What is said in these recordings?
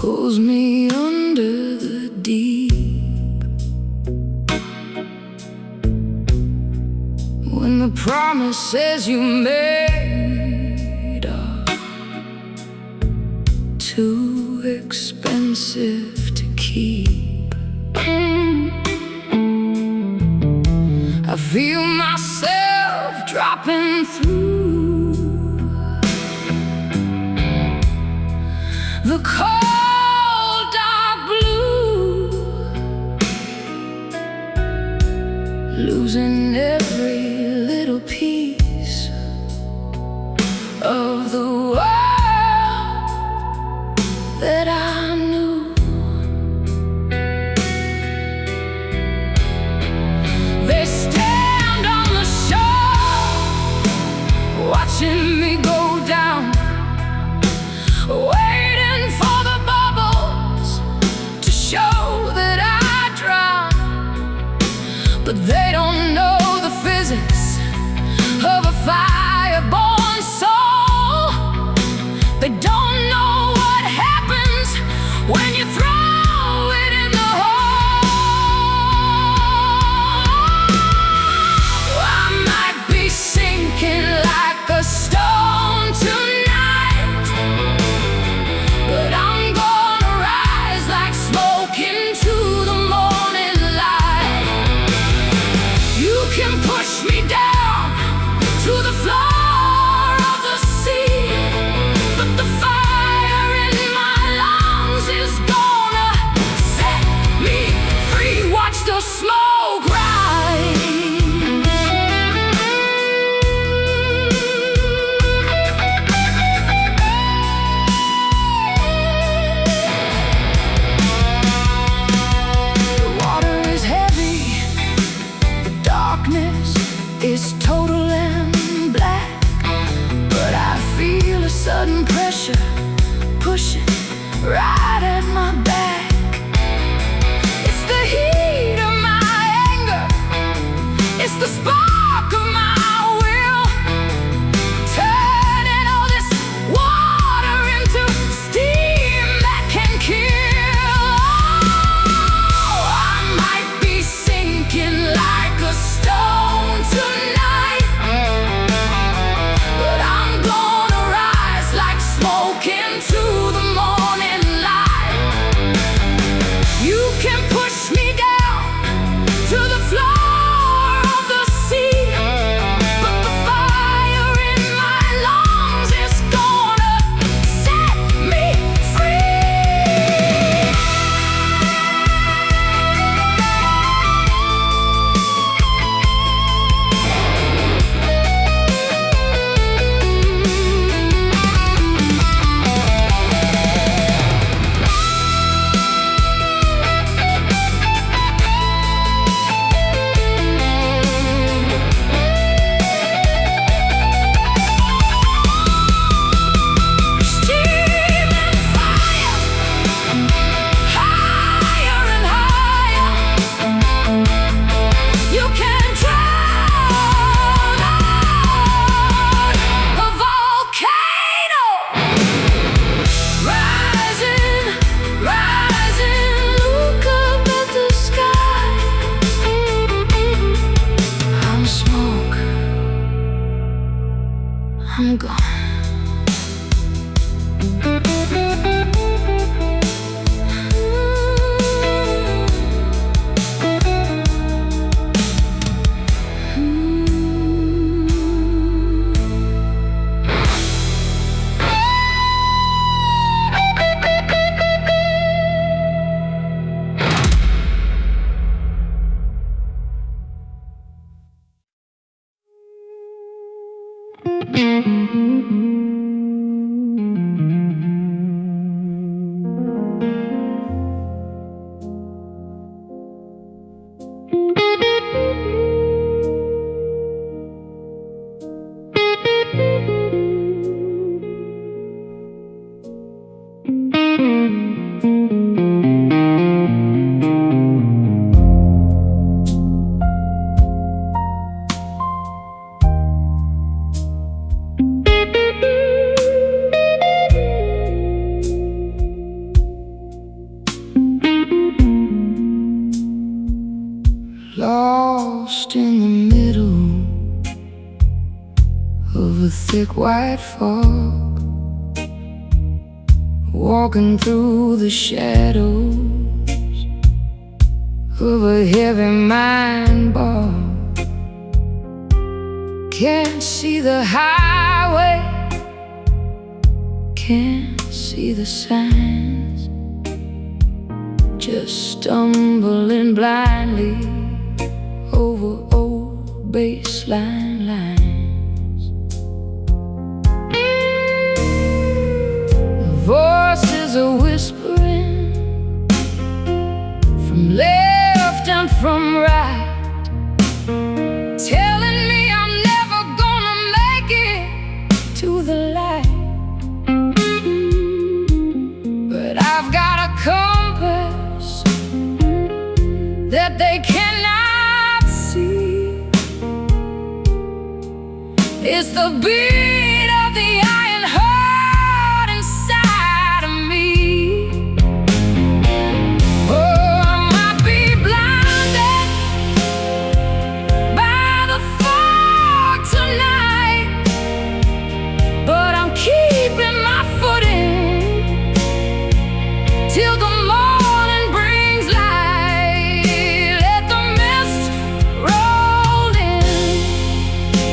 pulls me under the deep. When the promises you made are too expensive to keep, I feel myself dropping through the cold dark blue, losing every little piece of the world that I knew. They stand on the shore, watching me go down, waiting for the bubbles to show that I drown. But they don't know the physics of a fire-born soul. They don't know what happens when you throw it in the hole. I might be sinking like a stone tonight, but I'm gonna rise like smoke into the morning light. You can push me down to the floor of the sea, but the fire in my lungs is gonna set me free. Watch the smoke rise. The water is heavy, the darkness is total and black, but I feel a sudden pressure pushing right at my back. It's the heat of my anger, it's the spark of my will, turning all this water into steam that can kill. I might be sinking like a stone tonight, but I'm gonna rise like smoke into the morning light. You can push me down to the floor of the sea, but the fire in my lungs is gonna set me free. thick white fog, walking through the shadows of a heavy mind bar. Can't see the highway, can't see the signs, just stumbling blindly over old baseline lines. The voices are whispering from left and from right, telling me I'm never gonna make it to the light. But I've got a compass that they cannot see. It's the beat of the iron heart inside of me. Oh, I might be blinded by the fog tonight, but I'm keeping my footing till the morning brings light. Let the mist roll in,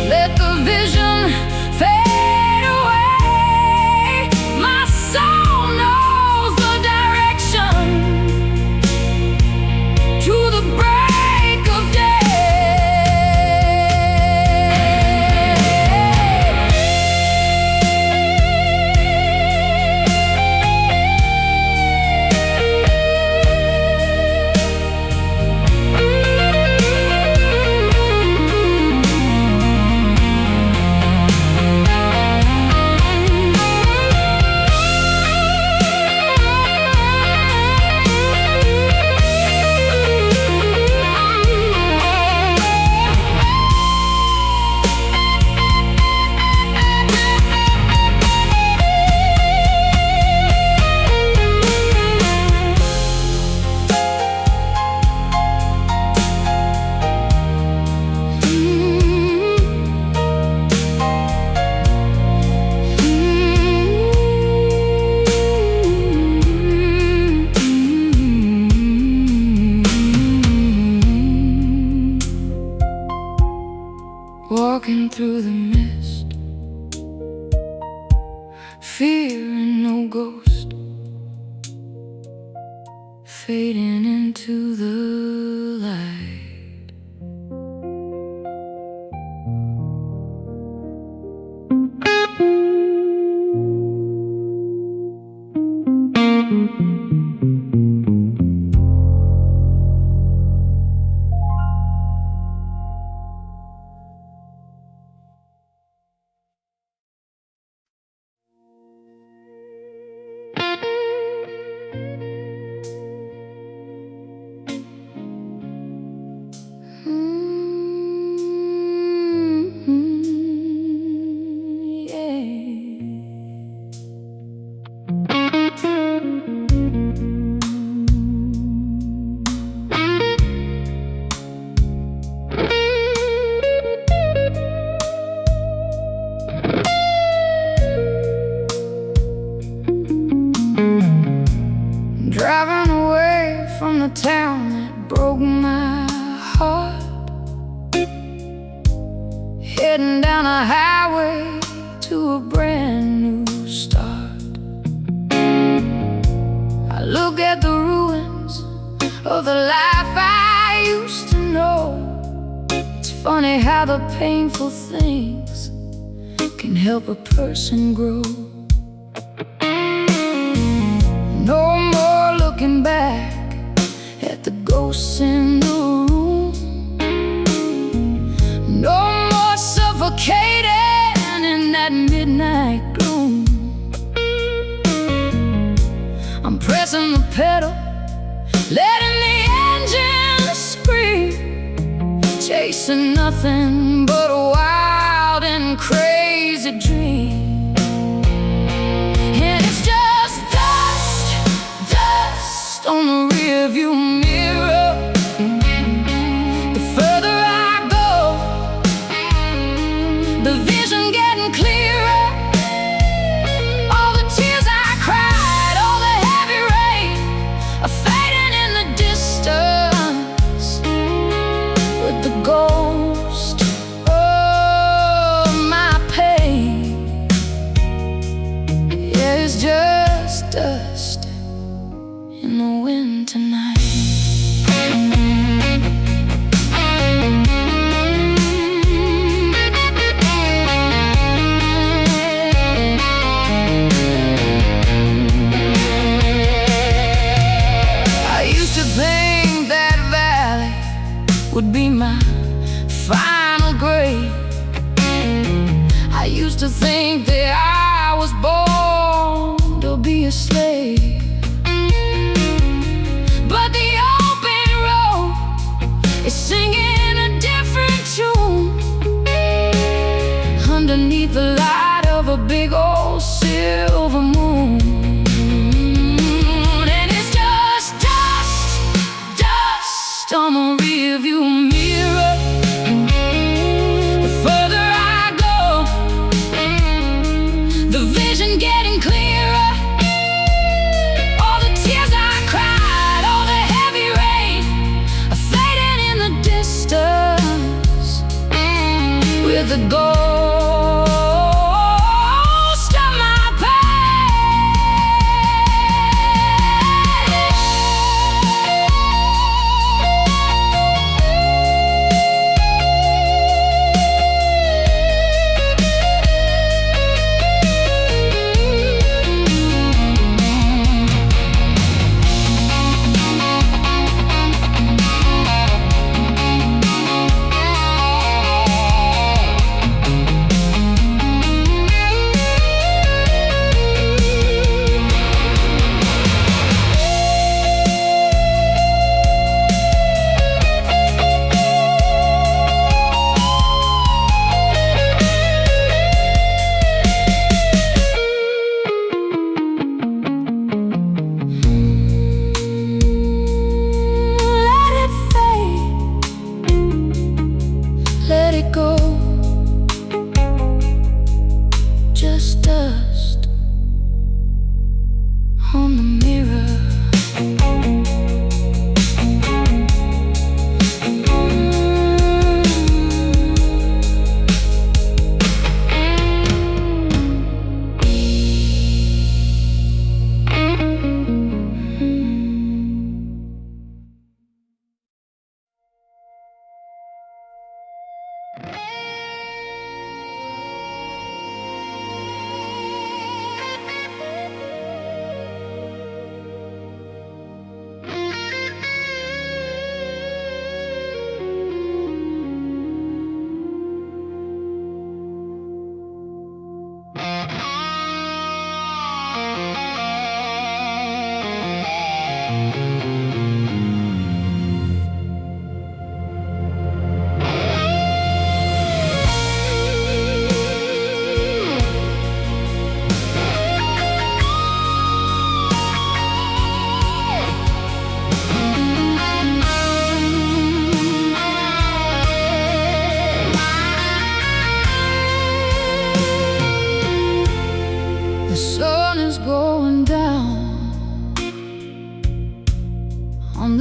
let the vision fade away. My soul knows the direction to the break of day. Walking through the mist, fearing no ghost, fading into the light. Driving away from the town that broke my heart, heading down a highway to a brand new start. I look at the ruins of the life I used to know. It's funny how the painful things can help a person grow. No more looking back at the ghosts in the room, no more suffocating in that midnight gloom. I'm pressing the pedal, letting the engine scream, chasing nothing but a wild and crazy dream. And it's just dust on the rearview mirror. The further I go, the vision getting clearer. in the wind tonight. Would be my final grade. I used to think that I was born to be a slave, but the open road is singing a different tune underneath the light of a big old silver moon. And it's just dust on the rearview mirror. The further I go, the vision getting clearer. All the tears I cried, all the heavy rain are fading in the distance with the ghost of my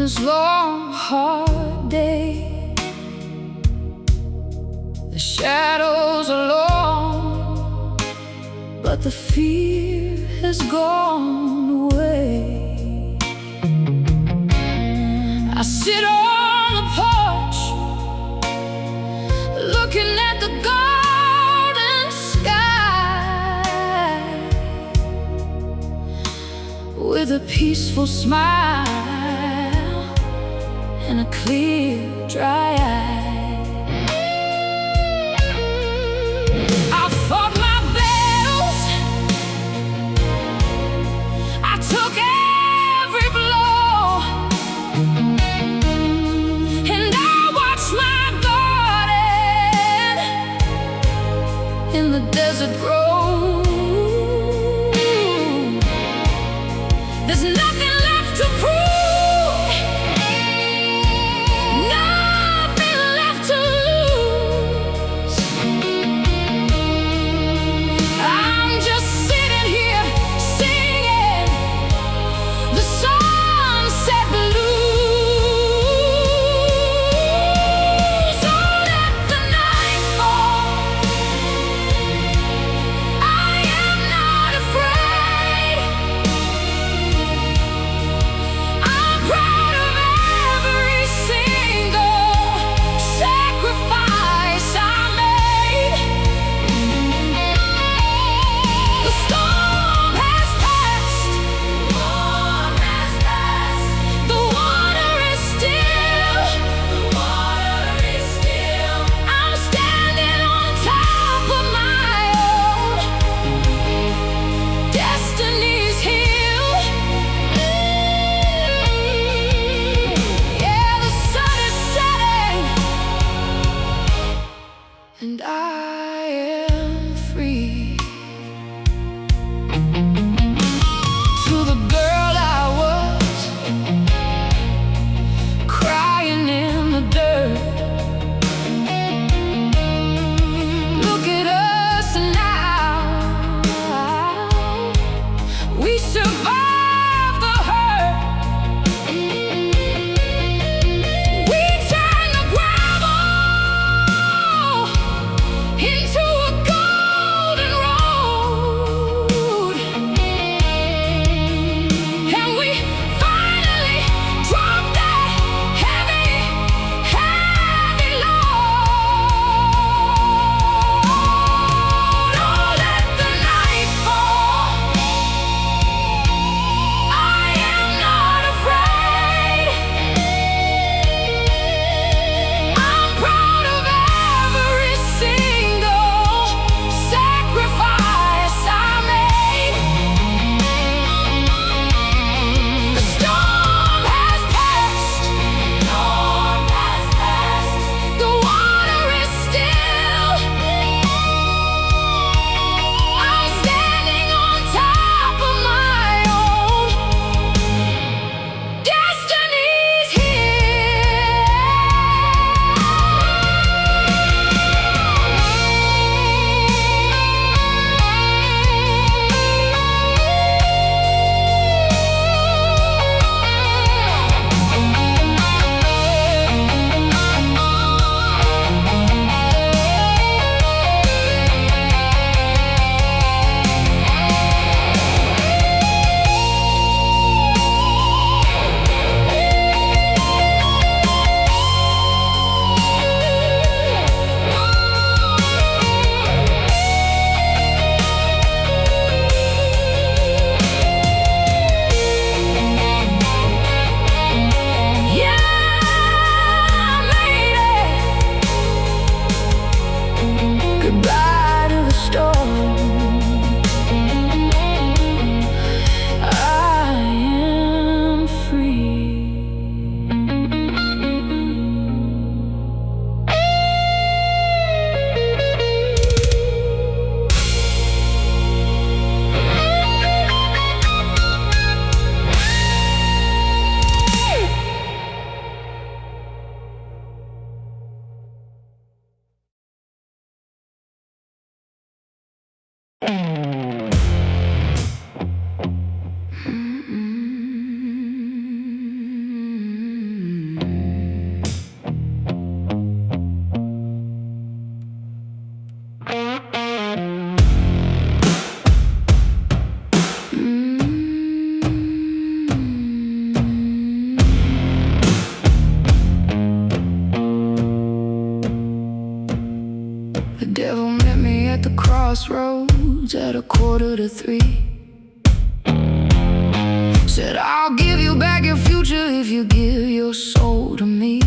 this long, hard day. The shadows are long, but the fear has gone away. I sit on the porch, looking at the golden sky, with a peaceful smile and a clear, dry eye. I fought my battles, I took every blow, and I watched my garden in the desert grow. There's nothing left to prove. survive the hurt. We turn the gravel into a golden road, and we finally drop that heavy, heavy load. Oh, let the night fall. I am not afraid. I'm proud of every single sacrifice I made. The storm has passed. The water is still. I'm standing on top of my own destiny's goodbye to the storm. I am free. The devil met me at the crossroads at 2:45. Said, I'll give you back your future if you give your soul to me.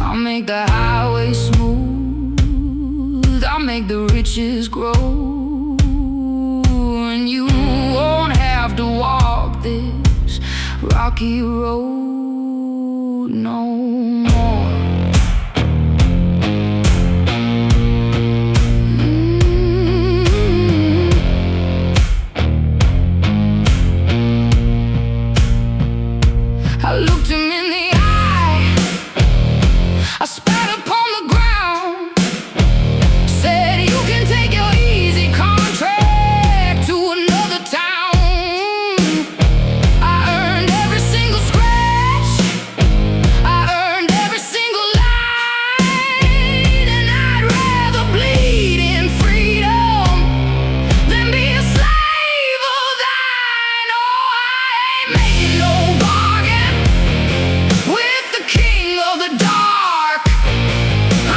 I'll make the highway smooth, I'll make the riches grow, and you won't have to walk this rocky road no more. I looked him in the eye, I spat upon the ground, said you can take your easy contract to another town. I earned every single scratch, I earned every single line, and I'd rather bleed in freedom than be a slave of thine. Oh, I ain't making no bargain with the king of the dark.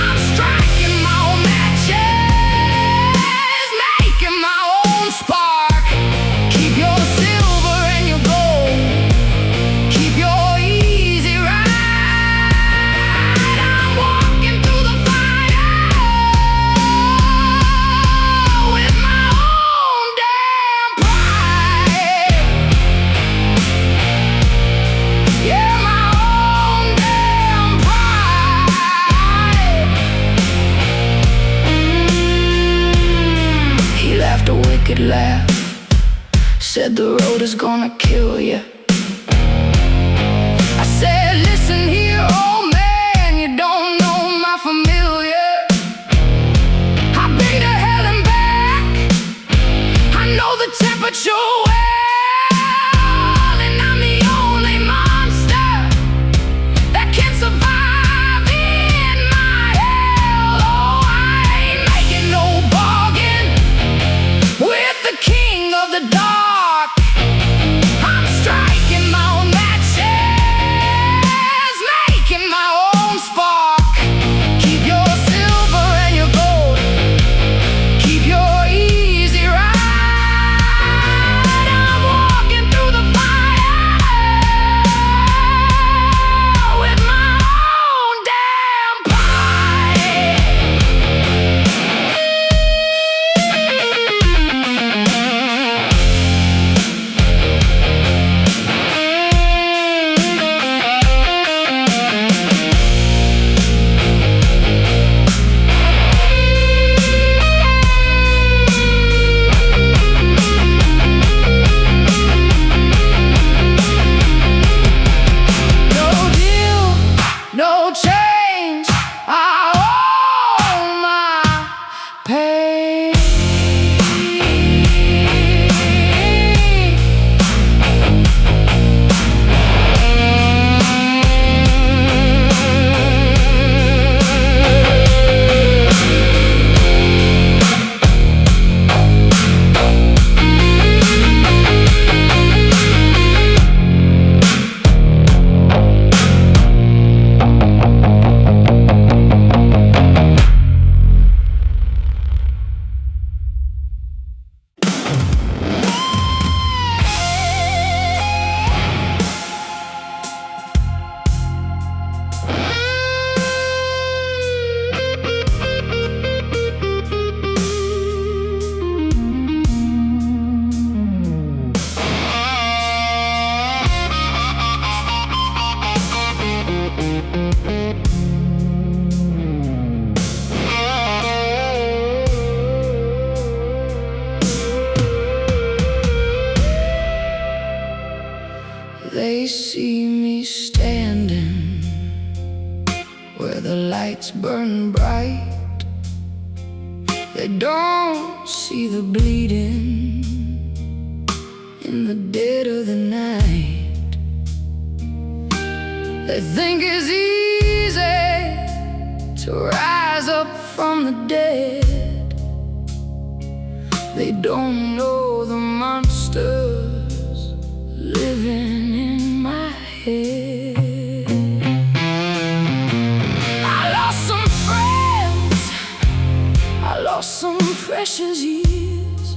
I'm striking my own matches, making my own spark. Keep your silver and your gold, keep your easy ride. I'm walking through the fire with my own damn pride. Yeah, my own damn pride. He laughed a wicked laugh, said the road is gonna kill you. I said, listen here, old man, you don't know my familiar. I've been to hell and back, I know the town but you're well, and I'm the only monster that can survive in my hell. Oh, I ain't making no bargain with the king of the dark. I'm striking my own matches, making my own spark. Keep your silver and your gold, keep your easy ride. I'm walking through the fire with my own damn pie. No deal, no change, I own my pain. They see me standing where the lights burn bright. They don't see the bleeding in the dead of the night. They think it's easy to rise up from the dead. They don't know the monsters living in my head. I lost some friends, I lost some precious years.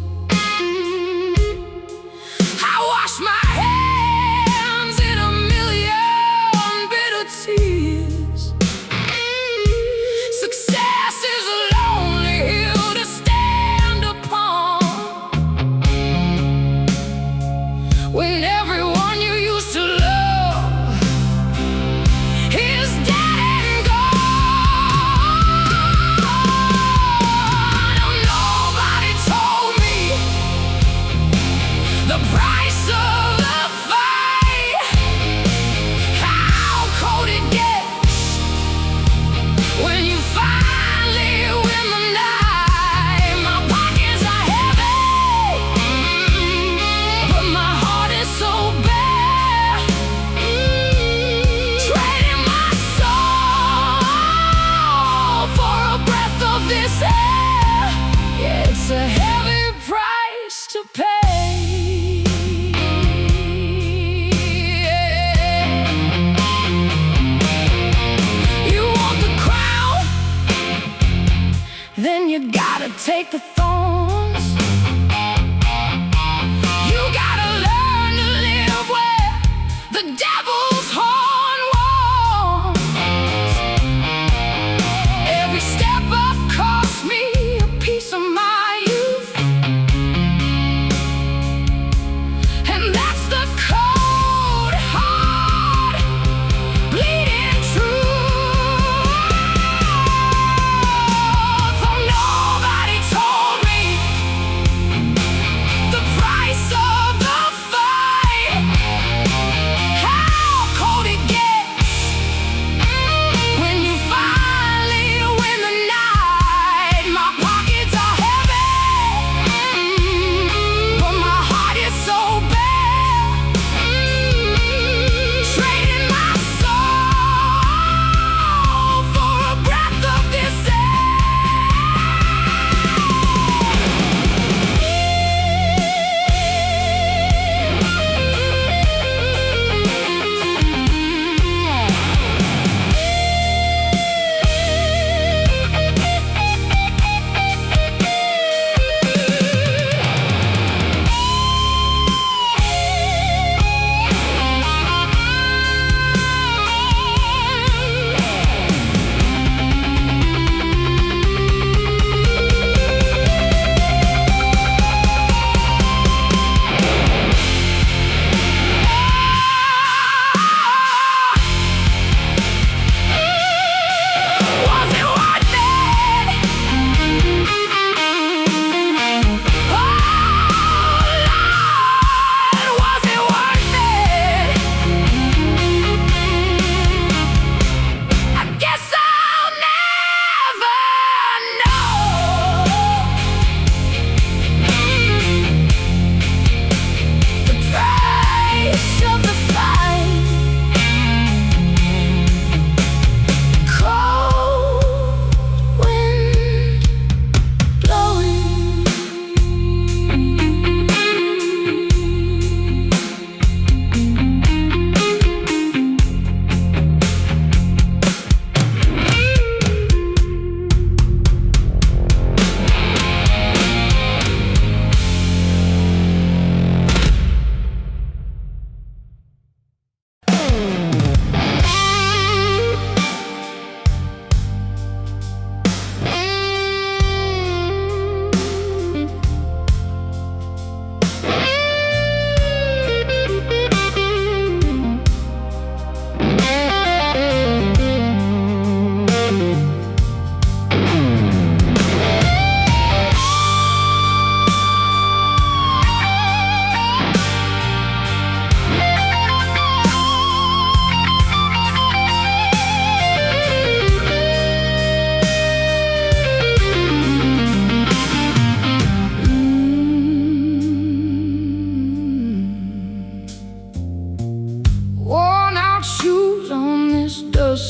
I washed my hands in a million bitter tears. Success is a lonely hill to stand upon when everyone you used to love is dead and gone. Nobody told me the price of the fight, how cold it gets when you finally win the night. My pockets are heavy, but my heart is so bare. Trading my soul for a breath of this air. Yeah, it's a heavy price to pay. You want the crown? Then you gotta take the thorns. You gotta learn to live where the devil's horn warns. Every step up cost me a piece of my youth, and that's the cold, hard, bleeding truth. Oh, nobody told me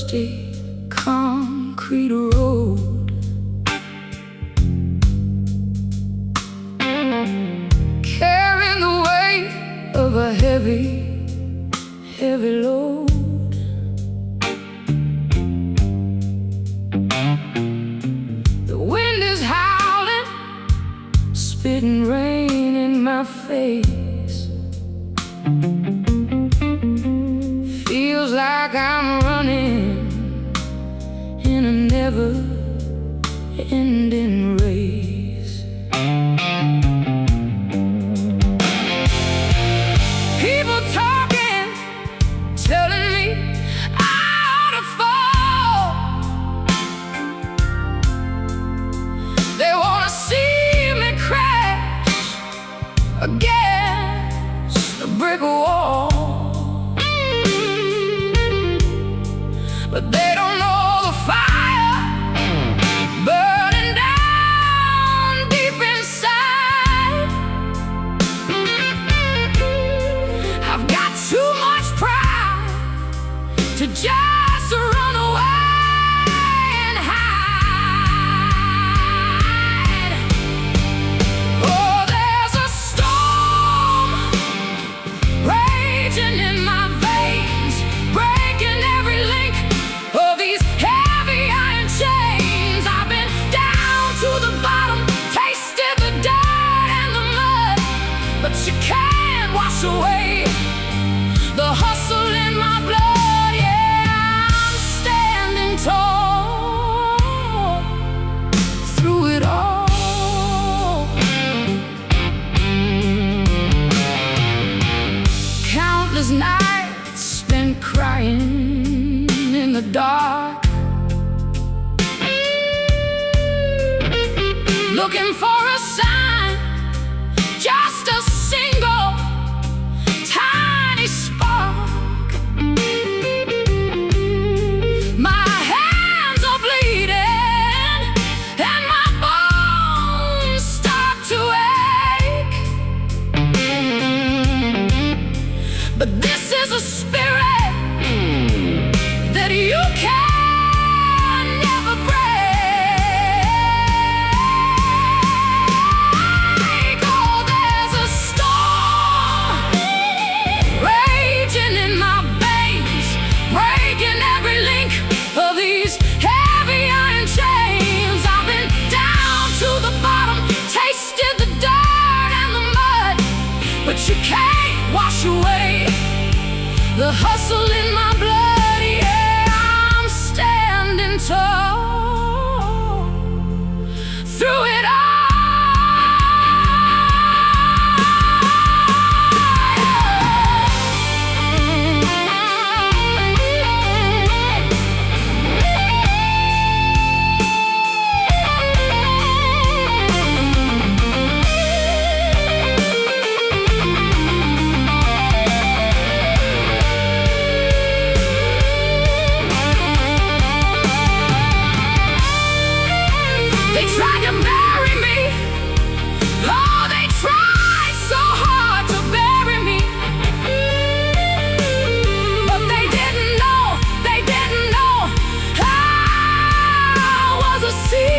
dusty concrete road. Carrying the weight of a heavy, heavy load. The wind is howling, spitting rain in my face. Feels like I'm running in a never-ending race. People talking, telling me I ought to fall. They wanna see me crash against a brick wall. But they don't know the fire burning down deep inside. I've got too much pride to just run away and hide. Oh, there's a storm raging in my veins, breaking every link of these heavy iron chains. I've been down to the bottom, tasted the dirt and the mud, but you can't wash away the hustle in my blood. Yeah, I'm standing tall through it all. Countless nights spent crying in the dark, looking for a sign, just a single tiny spark. My hands are bleeding and my bones start to ache. But this is a spirit that you can never break. Oh, there's a storm raging in my veins, breaking every link of these heavy iron chains. I've been down to the bottom, tasted the dirt and the mud, but you can't wash away the hustle in my blood. Yeah, I'm standing tall through it all. They tried to bury me. Oh, they tried so hard to bury me. But they didn't know I was a seed.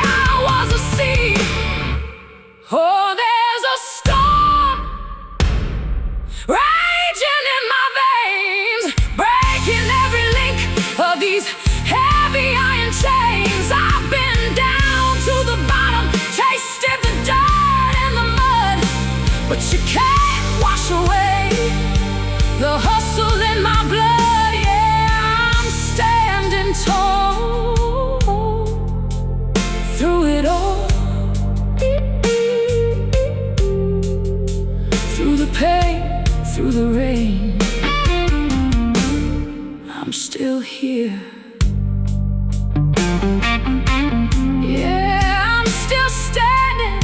I was a seed. Oh, there's a storm raging in my veins, breaking every link of these heavy iron chains. I've been down to the bottom, tasted the dirt and the mud, but you can't wash away the hustle in my blood. Yeah, I'm standing tall through it all. Through the pain, through the rain, I'm still here. Yeah, I'm still standing.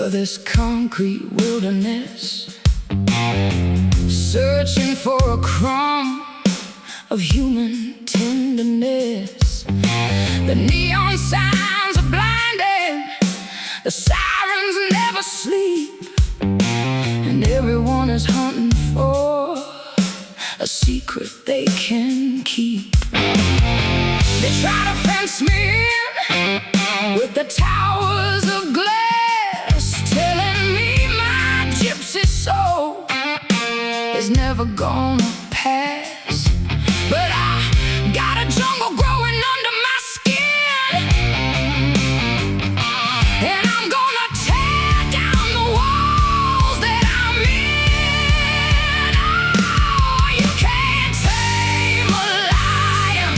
for this concrete wilderness, searching for a crumb of human tenderness. The neon signs are blinding, the sirens never sleep, and everyone is hunting for a secret they can keep. They try to fence me in with the towers of glass, telling me my gypsy soul is never gonna pass. But I got a jungle growing under my skin, and I'm gonna tear down the walls that I'm in. Oh, you can't tame a lion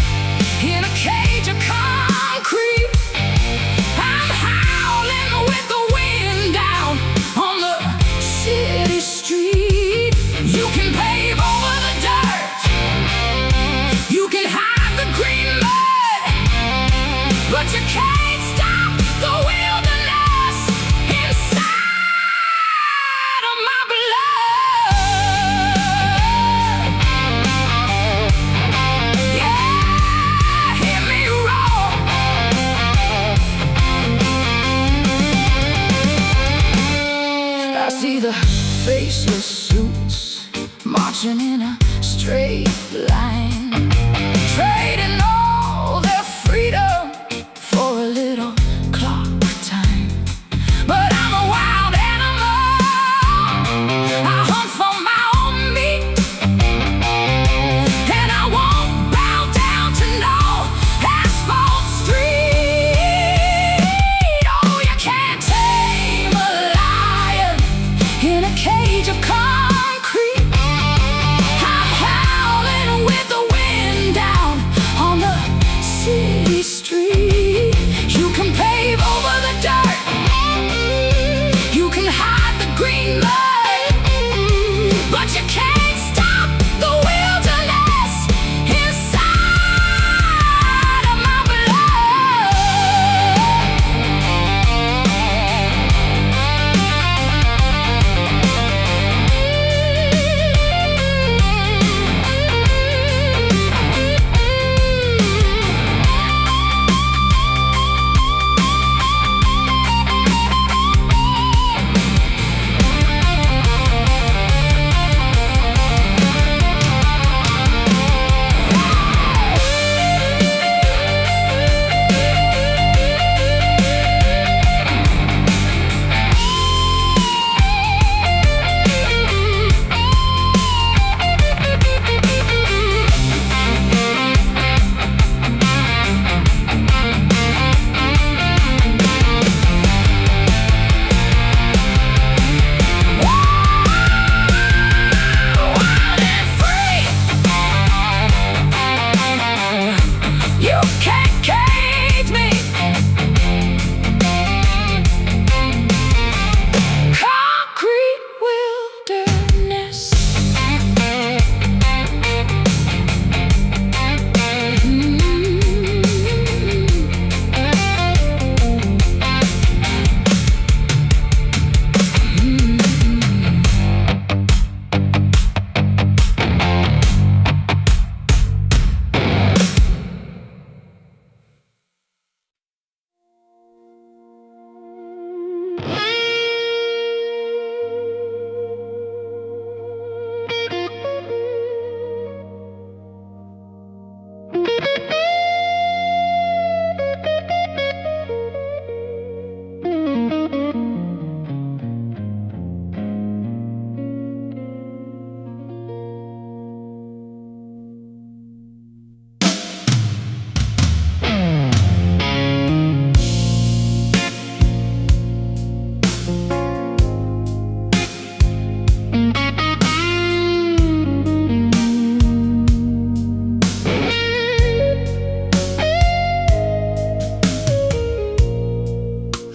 in a cage of concrete. I'm howling with the wind down on the city street. You can pave over the dirt, you can hide the green mud, but you can't stop the wilderness inside of my blood. Yeah, hear me roar. I see the faceless suits marching in a straight line, trading all their freedom for a little clock time. But I'm a wild animal, I hunt for my own meat, and I won't bow down to no asphalt street. Oh, you can't tame a lion in a cage of concrete. I'm howling with the wind down on the city street. You can pave over the dirt, you can hide the green mud, but you can't stop the wilderness inside of my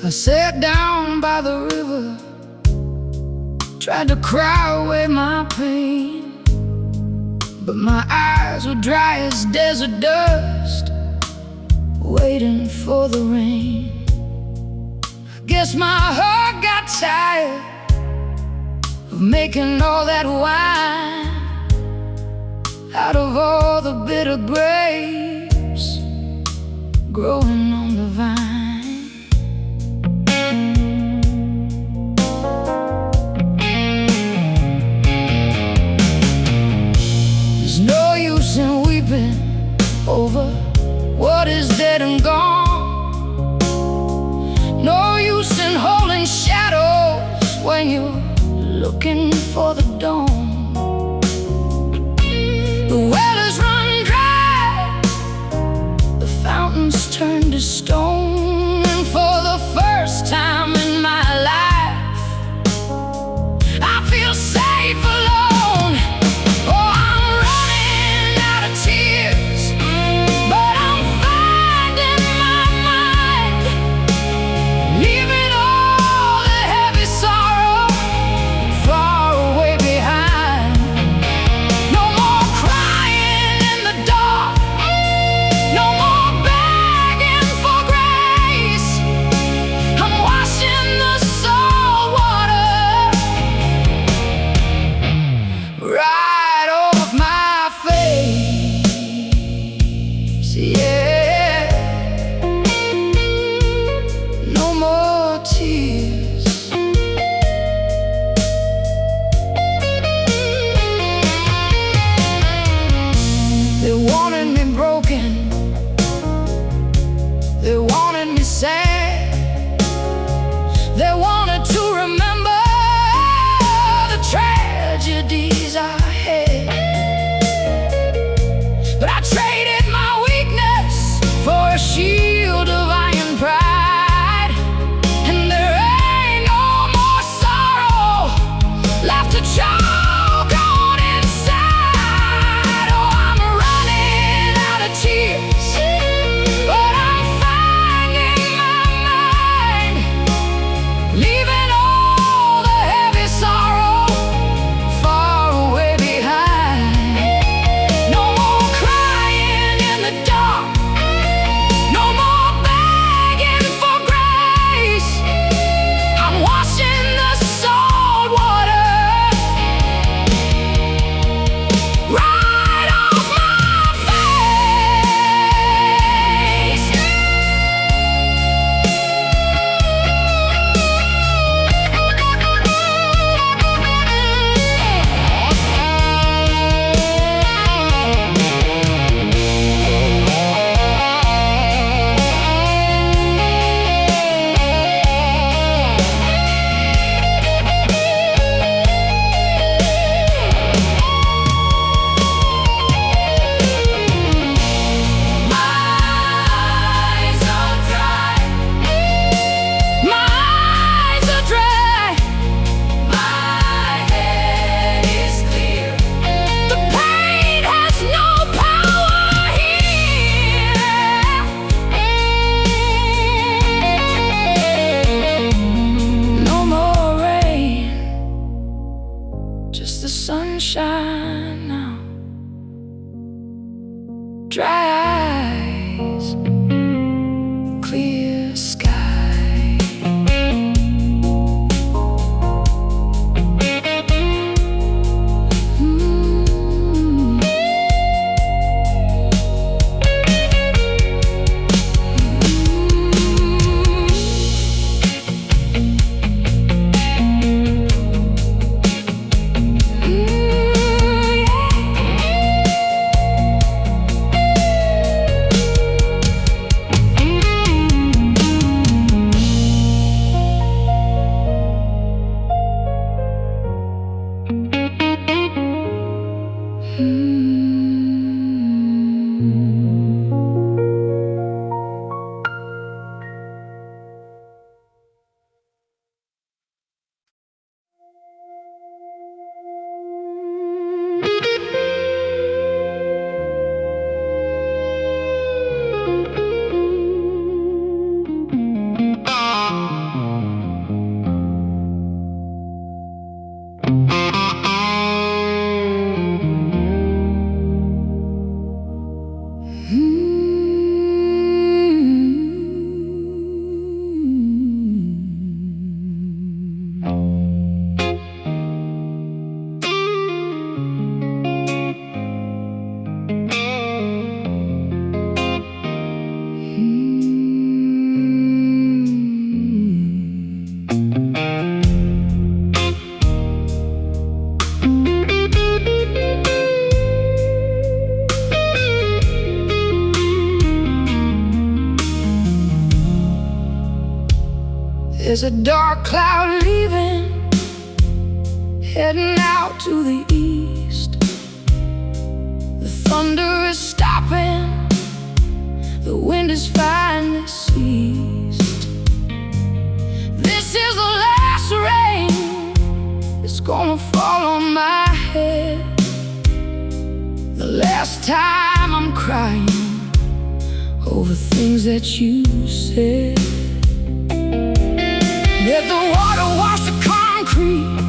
I sat down by the river, tried to cry away my pain, but my eyes were dry as desert dust, waiting for the rain. I guess my heart got tired of making all that wine out of all the bitter grapes growing on the vine. There's no use in weeping over what is dead and gone. No use in holding shadows when you're looking for the dawn. The well has run dry, the fountains turned to stone, and for the first time in my life I feel safe alone. Oh, I'm running out of tears, but I'm finding my mind, leaving all the heavy sorrow far away behind. No more crying in the dark, no more begging for grace. I'm washing the salt water right off my face, yeah. No more tears. They wanted me broken, they wanted me sad, they wanted to remember the tragedies I had. But I traded my weakness for a shield of iron pride, and there ain't no more sorrow left to choke on inside. Oh, I'm running out of tears, but I'm finding my mind, leaving all the heavy sorrow far away behind. No more crying in the dark, no more begging for grace. I'm washing the salt water right off my face. My eyes are dry, my head is clear. The pain has no power here. No more rain, just the sunshine now. Dry eyes, clear sky. Mm. Mm. There's a dark cloud leaving, heading out to the east. The thunder is stopping, the wind is finally ceased. This is the last rain, it's gonna fall on my head. The last time I'm crying over things that you said. Let the water wash the concrete,